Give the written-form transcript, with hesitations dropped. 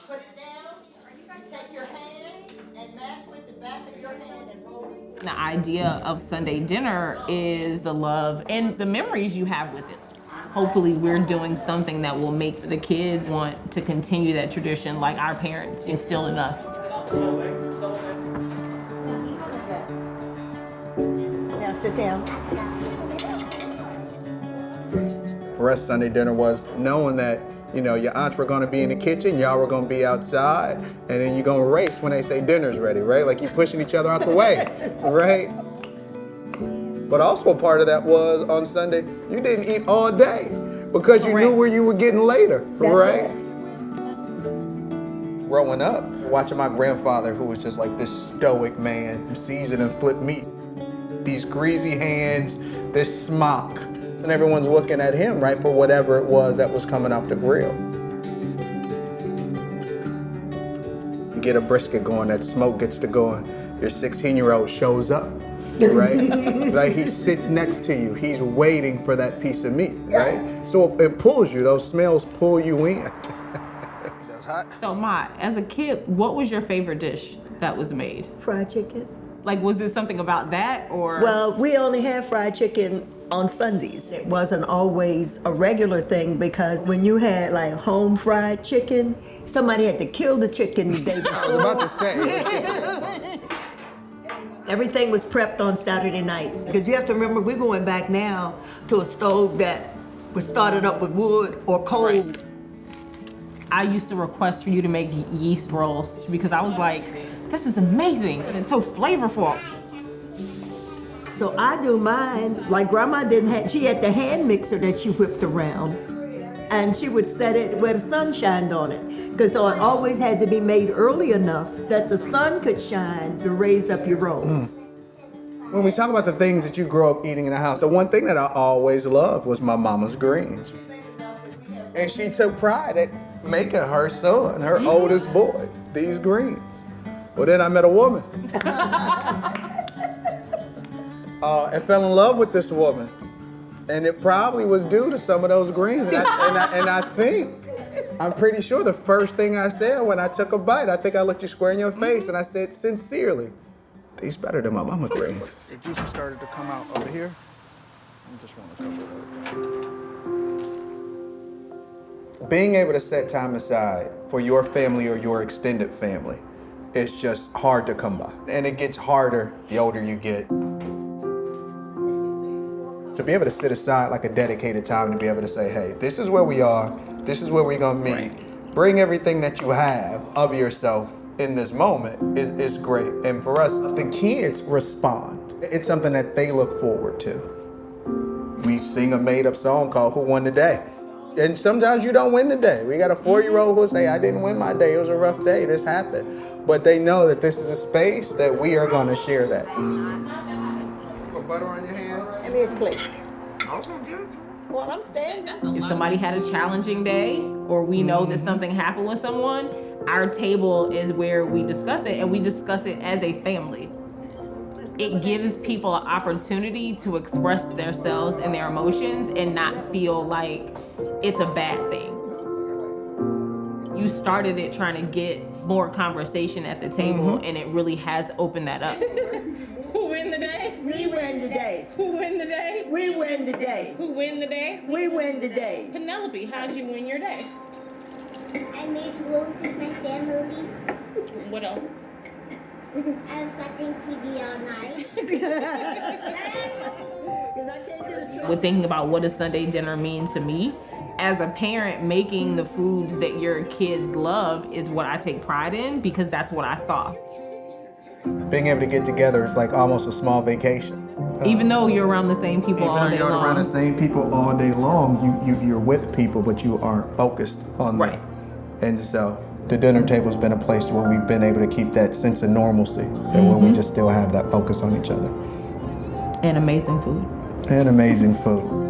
Put it down, take your hand and mash with the back of your hand and roll it. The idea of Sunday dinner is the love and the memories you have with it. Hopefully we're doing something that will make the kids want to continue that tradition like our parents instilled in us. Now sit down. For us, Sunday dinner was knowing that, your aunts were gonna be in the kitchen, y'all were gonna be outside, and then you're gonna race when they say dinner's ready, right? Like you're pushing each other out the way, right? But also a part of that was on Sunday, you didn't eat all day because you knew where you were getting later, right? Growing up, watching my grandfather, who was just like this stoic man, season and flip meat, these greasy hands, this smock, and everyone's looking at him, right, for whatever it was that was coming off the grill. You get a brisket going, that smoke gets to going, your 16-year-old shows up, right? Like he sits next to you, he's waiting for that piece of meat, right? So it pulls you, those smells pull you in. That's hot. So Ma, as a kid, what was your favorite dish that was made? Fried chicken. Like, was it something about that or? Well, we only had fried chicken on Sundays. It wasn't always a regular thing because when you had like home fried chicken, somebody had to kill the chicken the day before. I was about to say. Everything was prepped on Saturday night. Because you have to remember, we're going back now to a stove that was started up with wood or coal. Right. I used to request for you to make yeast rolls because I was like, this is amazing and it's so flavorful. So I do mine, like Grandma didn't have, she had the hand mixer that she whipped around. And she would set it where the sun shined on it. Because so it always had to be made early enough that the sun could shine to raise up your rolls. When we talk about the things that you grow up eating in the house, the one thing that I always loved was my mama's greens. And she took pride at making her son, her oldest boy, these greens. Well, then I met a woman. And fell in love with this woman. And it probably was due to some of those greens. And I'm pretty sure the first thing I said when I took a bite, I think I looked you square in your face and I said, sincerely, these better than my mama greens. The juices started to come out over here. I just want to cover it. Being able to set time aside for your family or your extended family is just hard to come by. And it gets harder the older you get. To be able to sit aside like a dedicated time to be able to say, hey, this is where we are, this is where we're gonna meet. Right. Bring everything that you have of yourself in this moment is great. And for us, the kids respond. It's something that they look forward to. We sing a made up song called Who Won the Day? And sometimes you don't win the day. We got a 4-year-old who'll say, I didn't win my day, it was a rough day, this happened. But they know that this is a space that we are gonna share that. Put butter on your hands? Give me his plate. Okay, Well, I'm staying. If somebody had a challenging day or we know that something happened with someone, our table is where we discuss it and we discuss it as a family. It gives people an opportunity to express themselves and their emotions and not feel like it's a bad thing. You started it trying to get more conversation at the table and it really has opened that up. Who win the day? We win the day. Who win the day? We win the day. Who win the day? We win the day. Penelope, how'd you win your day? I made rolls with my family. What else? I was watching TV all night. With thinking about what does Sunday dinner mean to me, as a parent, making the foods that your kids love is what I take pride in because that's what I saw. Being able to get together is like almost a small vacation. Even though you're around the same people all day Even though you're around the long. same people all day long, you're with people, but you aren't focused on them. Right. And so the dinner table's been a place where we've been able to keep that sense of normalcy and where we just still have that focus on each other. And amazing food. And amazing food.